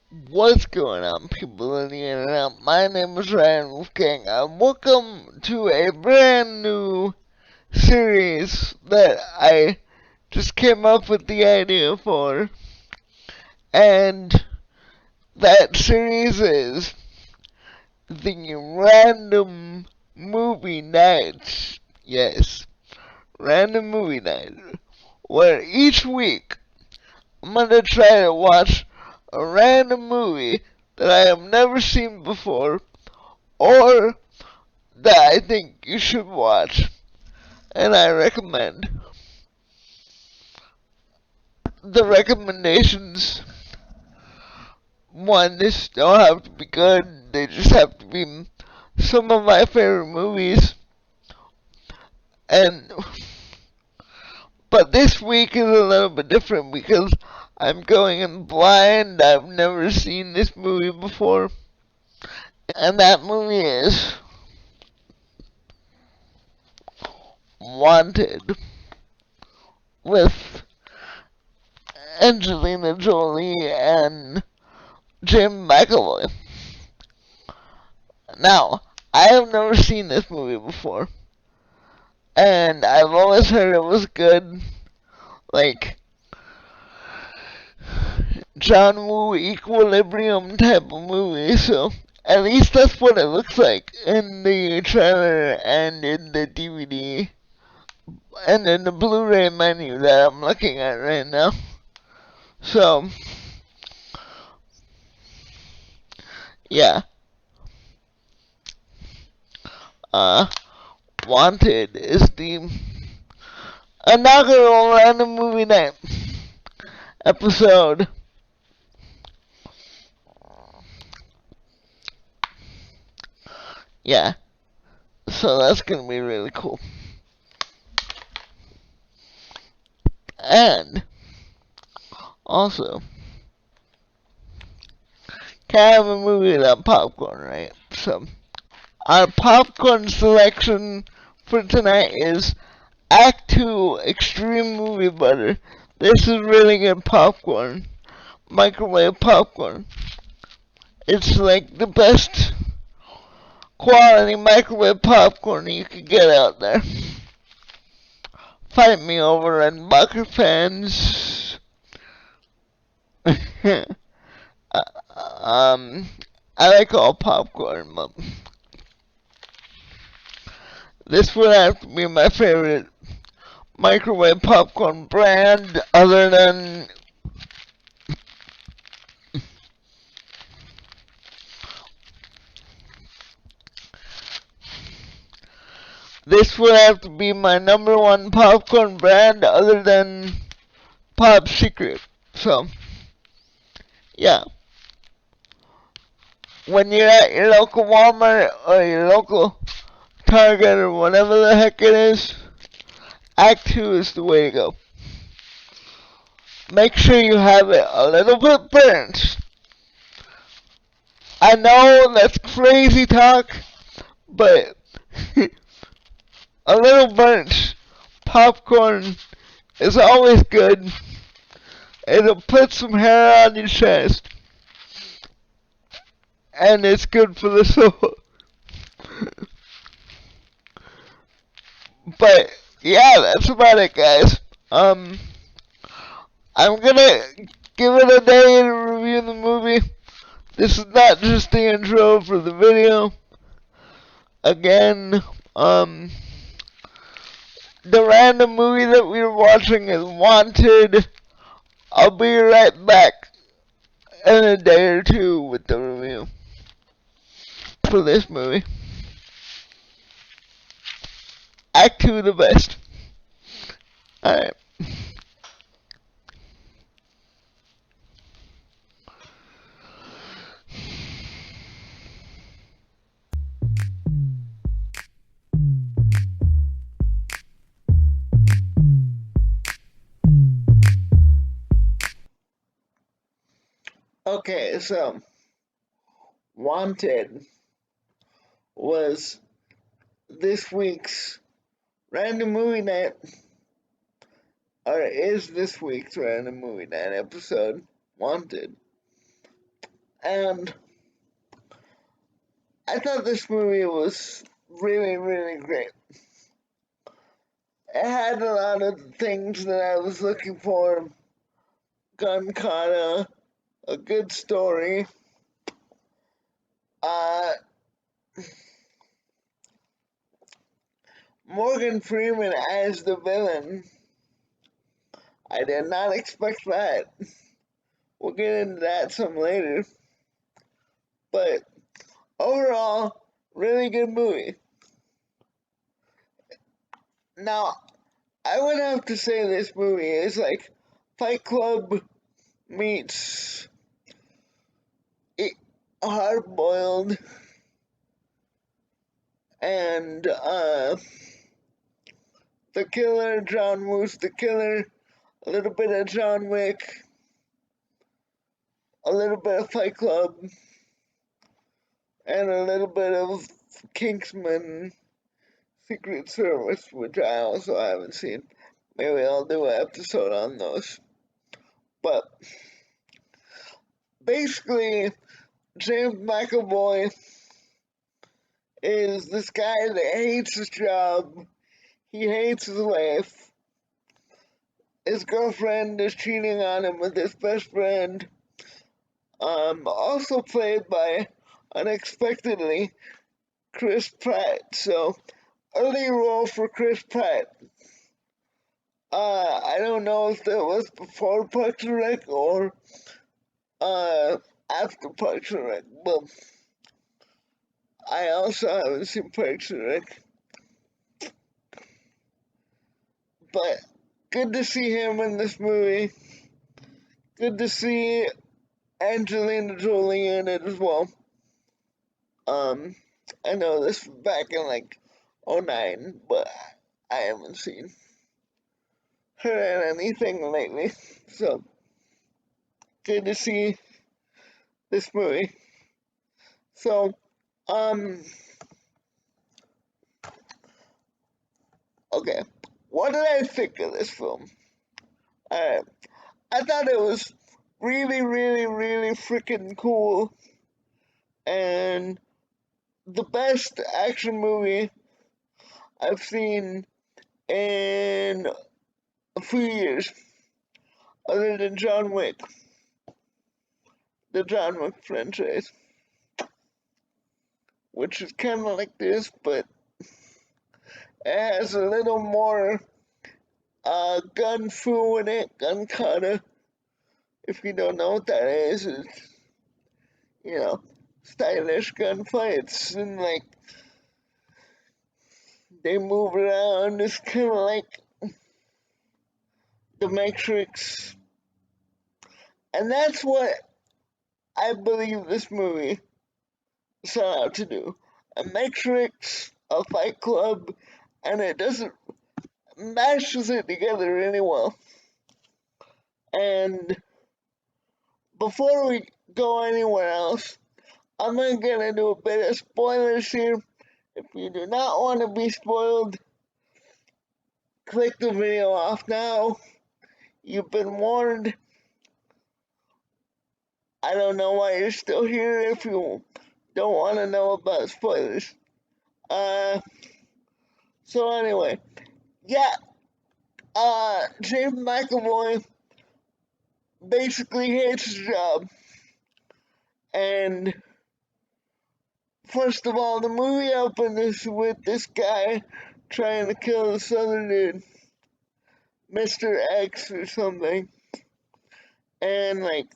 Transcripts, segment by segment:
What's going on, people in the internet? My name is Ryan Wolfgang, and welcome to a brand new series that I just came up with the idea for. And that series is the Random Movie Nights. Yes, Random Movie Night. Where each week I'm gonna try to watch a random movie that I have never seen before or that I think you should watch and I recommend. The recommendations, one, this don't have to be good, they just have to be some of my favorite movies. And but this week is a little bit different because I'm going in blind. I've never seen this movie before. And that movie is Wanted with Angelina Jolie and Jim McAvoy. Now, I have never seen this movie before, and I've always heard it was good, like John Woo Equilibrium type of movie, so at least that's what it looks like in the trailer and in the DVD and in the Blu-ray menu that I'm looking at right now. So, yeah. Uh, Wanted is the inaugural Random Movie Night episode. Yeah, so that's gonna be really cool. And also, can't have a movie without popcorn, right? So, our popcorn selection for tonight is Act 2 Extreme Movie Butter. This is really good popcorn. Microwave popcorn. It's like the best quality microwave popcorn you could get out there. Fight me over and Bucker fans. I like all popcorn, but this would have to be my favorite microwave popcorn brand other than this would have to be my number one popcorn brand other than Pop Secret. So, yeah. When you're at your local Walmart or your local Target or whatever the heck it is, Act 2 is the way to go. Make sure you have it a little bit burnt. I know that's crazy talk, but a little burnt popcorn is always good. It'll put some hair on your chest. And it's good for the soul. But yeah, that's about it, guys. I'm gonna give it a day to review the movie. This is not just the intro for the video. Again, the random movie that we were watching is Wanted. I'll be right back in a day or two with the review for this movie. Act 2 the best. Alright. Okay, so Wanted was this week's random movie night, or is this week's random movie night episode, Wanted. And I thought this movie was really, really great. It had a lot of things that I was looking for. Gun kata, a good story. Uh, Morgan Freeman as the villain. I did not expect that. We'll get into that some later. But overall, really good movie. Now, I would have to say this movie is like Fight Club meets Hard Boiled and The Killer, John Woo's The Killer, a little bit of John Wick, a little bit of Fight Club, and a little bit of Kingsman Secret Service, which I also haven't seen. Maybe I'll do an episode on those. But basically, James McAvoy is this guy that hates his job. He hates his wife. His girlfriend is cheating on him with his best friend. Also played by, unexpectedly, Chris Pratt. So, early role for Chris Pratt. I don't know if that was before Parks and Rec or after Parks and Rec, but I also haven't seen Parks and Rec. But good to see him in this movie. Good to see Angelina Jolie in it as well. I know this was back in like '09, but I haven't seen her in anything lately. So good to see this movie. So, okay. What did I think of this film? Alright. I thought it was really, really, really freaking cool. And the best action movie I've seen in a few years, other than John Wick, the John Wick franchise, which is kind of like this, but it has a little more gun fu in it, gun kata. If you don't know what that is, it's, you know, stylish gunfights and like they move around. It's kind of like The Matrix. And that's what I believe this movie set out to do. A Matrix, a Fight Club, and it doesn't mashes it together really well. And before we go anywhere else, I'm gonna do a bit of spoilers here. If you do not want to be spoiled, click the video off now. You've been warned. I don't know why you're still here if you don't want to know about spoilers. So anyway, yeah, James McAvoy basically hates his job. And first of all, the movie opens with this guy trying to kill this other dude, Mr. X or something. And like,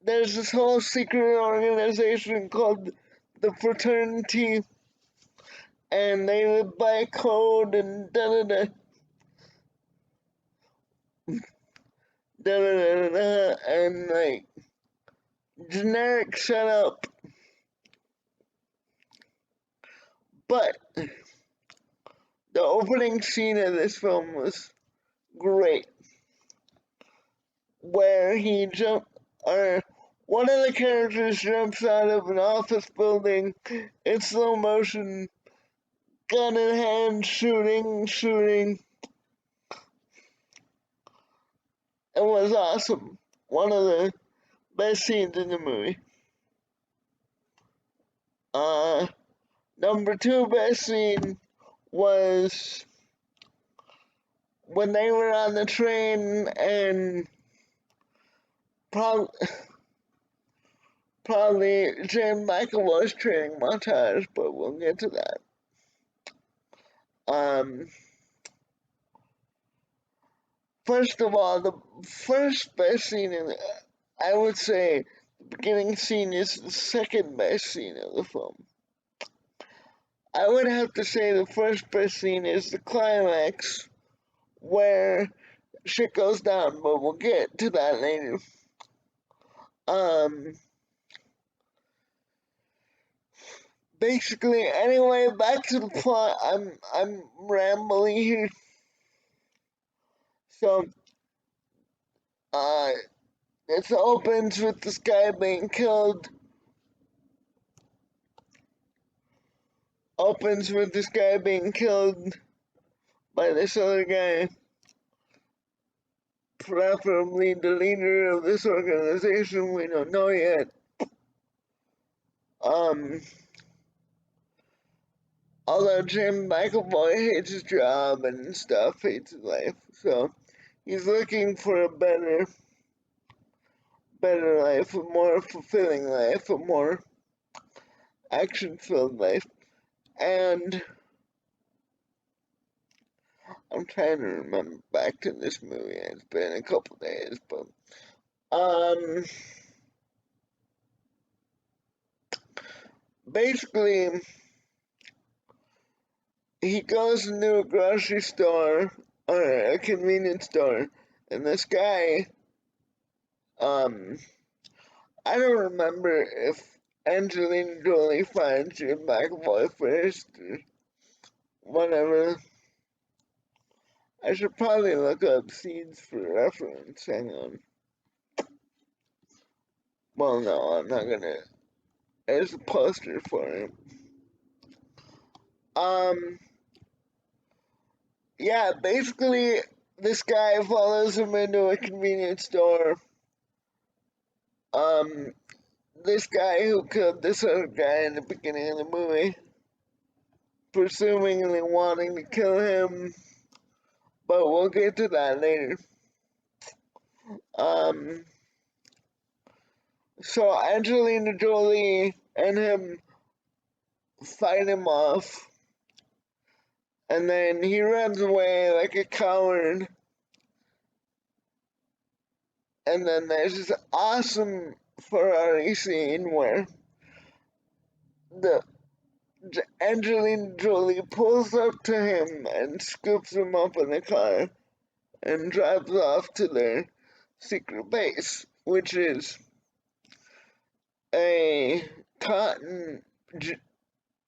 there's this whole secret organization called the Fraternity, and they live by code and da da da. Da da da da, and like, generic setup. But the opening scene of this film was great. Where he one of the characters jumps out of an office building in slow motion, gun in hand, shooting. It was awesome. One of the best scenes in the movie. Number two best scene was when they were on the train and probably Jane McAvoy's training montage, but we'll get to that. Um, First of all, the first best scene I would say the beginning scene is the second best scene of the film. I would have to say the first best scene is the climax where shit goes down, but we'll get to that later. Um, Basically, anyway, back to the plot. I'm rambling here. So, uh, it opens with this guy being killed. Opens with this guy being killed by this other guy, preferably the leader of this organization. We don't know yet. Um, Although Jim McAvoy hates his job and stuff, hates his life, so he's looking for a better life, a more fulfilling life, a more action-filled life. And I'm trying to remember back to this movie. It's been a couple days, but um, basically, he goes into a grocery store or a convenience store, and this guy, I don't remember if Angelina Jolie finds Jim McAvoy first or whatever. I should probably look up scenes for reference. Hang on. Well, no, I'm not gonna. There's a poster for him. Um, yeah, basically, this guy follows him into a convenience store. Um, this guy who killed this other guy in the beginning of the movie, presumably wanting to kill him, but we'll get to that later. Um, so Angelina Jolie and him fight him off, and then he runs away like a coward. And then there's this awesome Ferrari scene where the Angelina Jolie pulls up to him and scoops him up in the car and drives off to their secret base, which is a cotton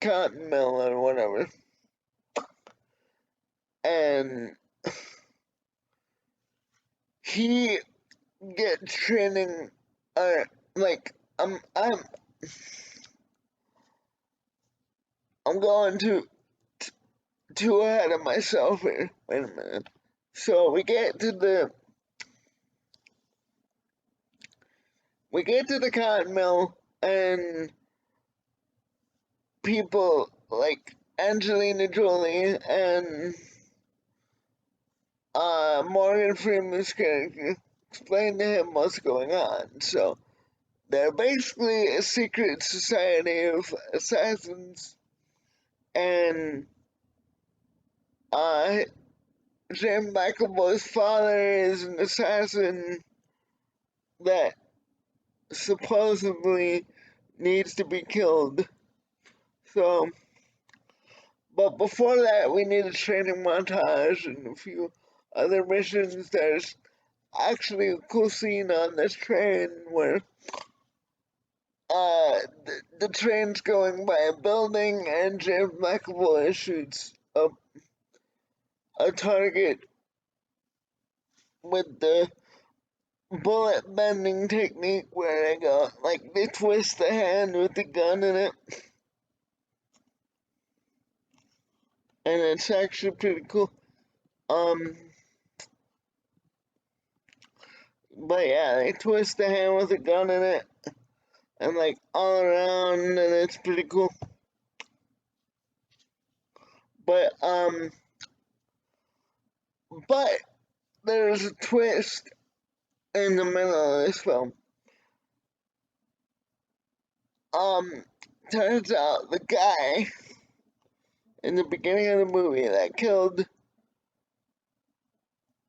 mill or whatever. And he gets training. Like I'm going too ahead of myself here. Wait a minute. So we get to the cotton mill, and people like Angelina Jolie and Morgan Freeman's character explain to him what's going on. So they're basically a secret society of assassins, and uh, Jim McAvoy's father is an assassin that supposedly needs to be killed. So, but before that, we need a training montage and a few other missions. There's actually a cool scene on this train where the train's going by a building and James McAvoy shoots a target with the bullet bending technique where they twist the hand with the gun in it. And it's actually pretty cool. Um, But yeah, they twist the hand with a gun in it, and like all around, and it's pretty cool. But but there's a twist in the middle of this film. Turns out the guy in the beginning of the movie that killed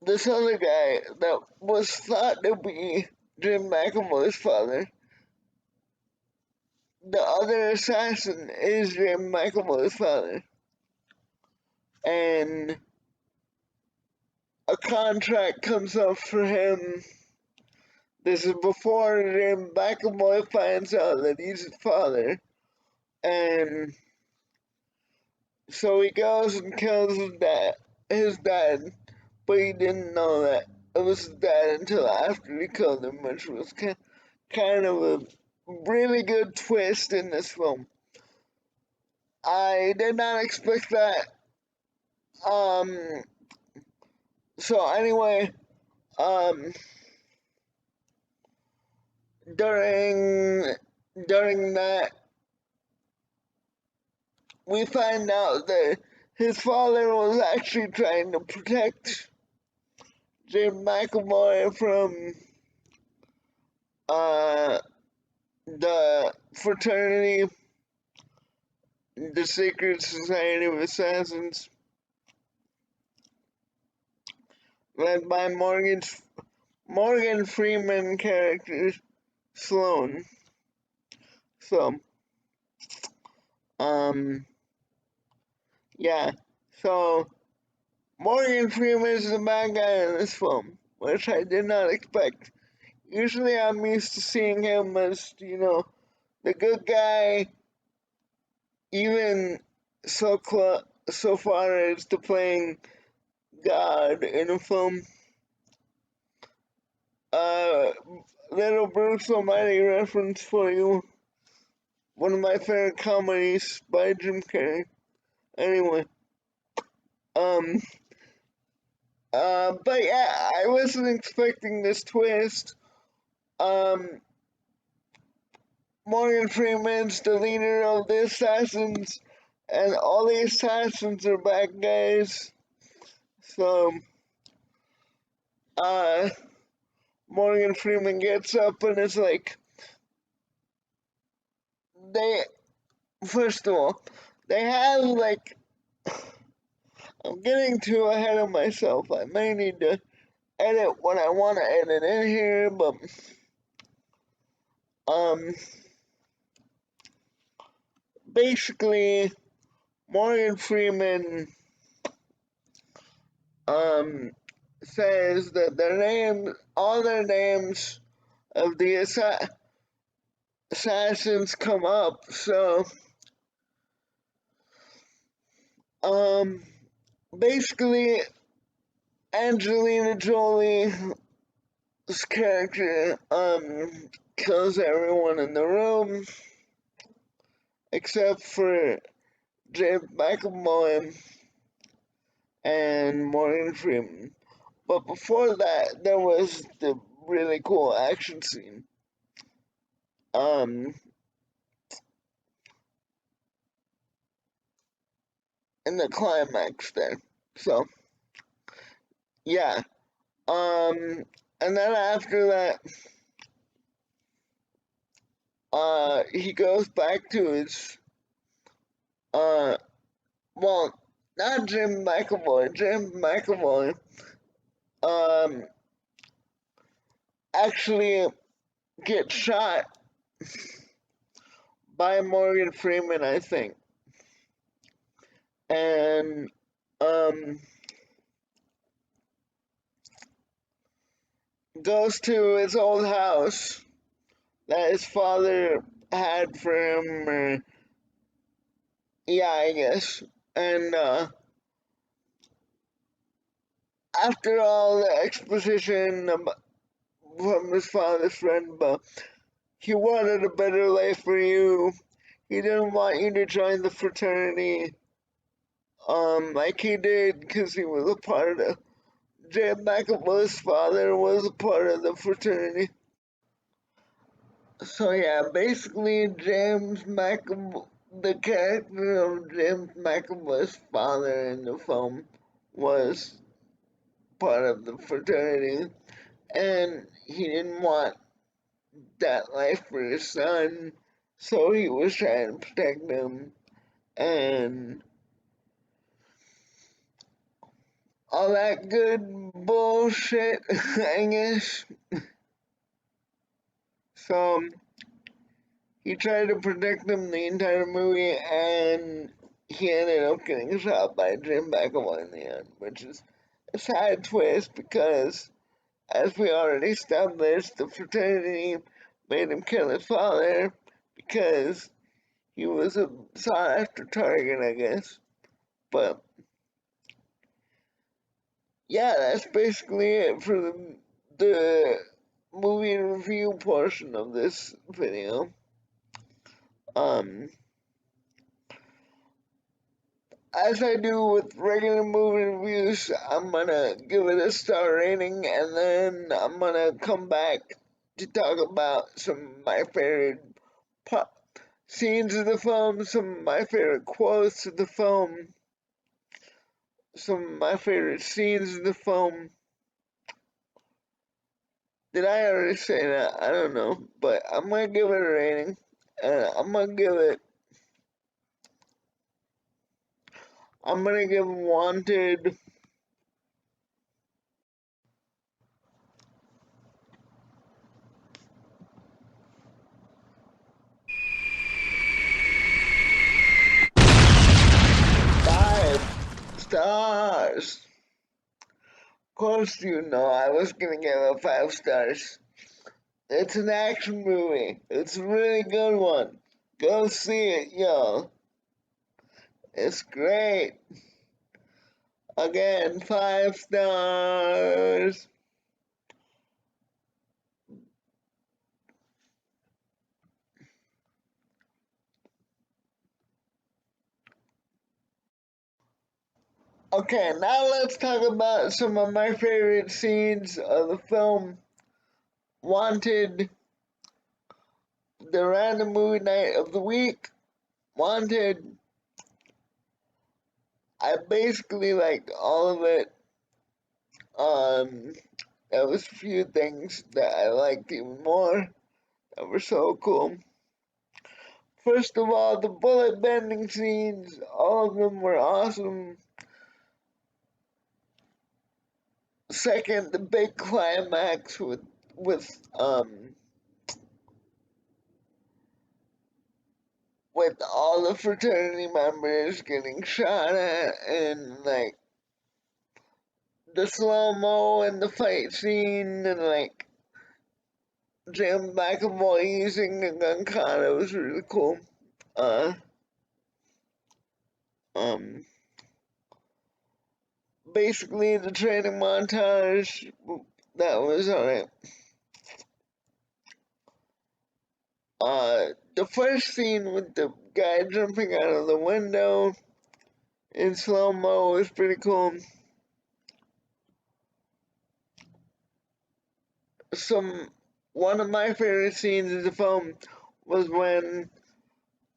this other guy that was thought to be Jim McAvoy's father. The other assassin is Jim McAvoy's father. And a contract comes up for him. This is before Jim McAvoy finds out that he's his father. And so he goes and kills his dad, but he didn't know that it was his dad until after he killed him, which was kind of a really good twist in this film. I did not expect that. Um, so anyway, um, during that, we find out that his father was actually trying to protect Jim McAvoy from the fraternity, the Secret Society of Assassins, led by Morgan Freeman character Sloane. So, yeah. So Morgan Freeman is the bad guy in this film, which I did not expect. Usually, I'm used to seeing him as, the good guy, even so far as to playing God in a film. Little Bruce Almighty reference for you. One of my favorite comedies by Jim Carrey. Anyway, but yeah, I wasn't expecting this twist. Um, Morgan Freeman's the leader of the assassins, and all the assassins are bad guys. So, Morgan Freeman gets up and is like, first of all, they have like, I'm getting too ahead of myself. I may need to edit what I want to edit in here, but, basically, Morgan Freeman, says that all their names of the assassins come up. So, basically, Angelina Jolie's character, kills everyone in the room except for James McAvoy and Morgan Freeman. But before that, there was the really cool action scene. In the climax there. So, yeah. And then after that, he goes back to his, well, not Jim McAvoy. Jim McAvoy, actually gets shot by Morgan Freeman, I think. And, goes to his old house that his father had for him, yeah, I guess. And, after all the exposition from his father's friend, but he wanted a better life for you. He didn't want you to join the fraternity, like he did, because he was a part of James McAvoy's father was a part of the fraternity. So yeah, basically the character of James McAvoy's father in the film was part of the fraternity, and he didn't want that life for his son, so he was trying to protect him and all that good bullshit, I guess. So he tried to protect him the entire movie, and he ended up getting shot by Jim McAvoy in the end, which is a sad twist because, as we already established, the fraternity made him kill his father because he was a sought after target, I guess. But yeah, that's basically it for the movie review portion of this video. Um, as I do with regular movie reviews, I'm gonna give it a star rating and then I'm gonna come back to talk about some of my favorite scenes of the film, some of my favorite quotes of the film, some of my favorite scenes of the film. Did I already say that? I don't know, but I'm gonna give it a rating. I'm gonna give Wanted 5 stars. Of course, you know I was gonna give it 5 stars. It's an action movie. It's a really good one. Go see it, y'all. It's great. Again, 5 stars. Okay, now let's talk about some of my favorite scenes of the film Wanted, the random movie night of the week. Wanted, I basically liked all of it. Um, there was a few things that I liked even more that were so cool. First of all, the bullet bending scenes, all of them were awesome. Second, the big climax with with all the fraternity members getting shot at and like the slow mo and the fight scene and like Jim McAvoy using a gun kata was really cool. Uh, um, basically the training montage that was alright. The first scene with the guy jumping out of the window in slow mo was pretty cool. One of my favorite scenes in the film was when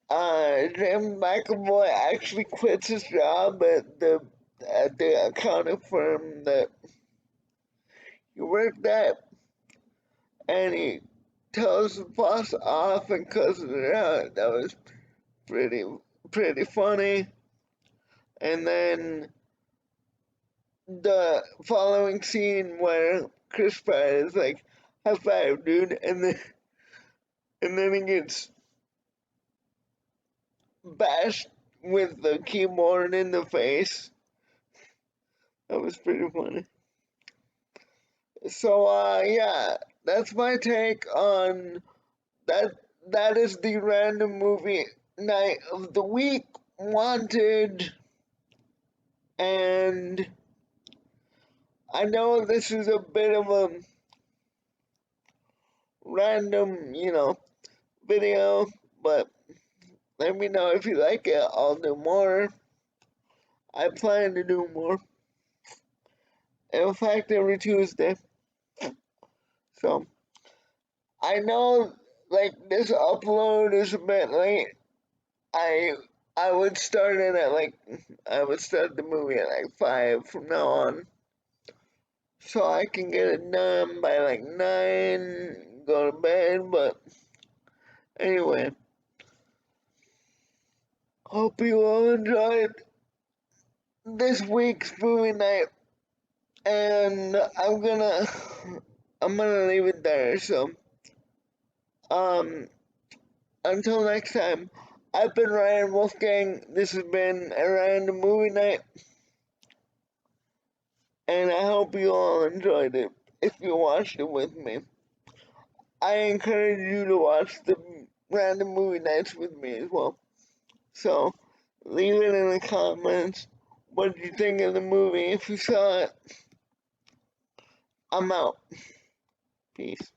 James McAvoy actually quits his job at the accounting firm that he worked at, and he tells the boss off and cusses her out. That was pretty pretty funny. And then the following scene where Chris Pratt is like, "High five, dude," and then he gets bashed with the keyboard in the face. That was pretty funny. So yeah, that's my take on that. That is the random movie night of the week. Wanted, and I know this is a bit of a random, video, but let me know if you like it. I'll do more. I plan to do more. In fact, every Tuesday. So I know, like, this upload is a bit late. I I would start it at like I would start the movie at like 5 from now on, so I can get it done by like 9, go to bed. But anyway, hope you all enjoyed this week's movie night, and I'm gonna leave it there. So um until next time, I've been Ryan Wolfgang. This has been a random movie night, and I hope you all enjoyed it. If you watched it with me, I encourage you to watch the random movie nights with me as well. So leave it in the comments. What did you think of the movie? If you saw it, I'm out. Peace.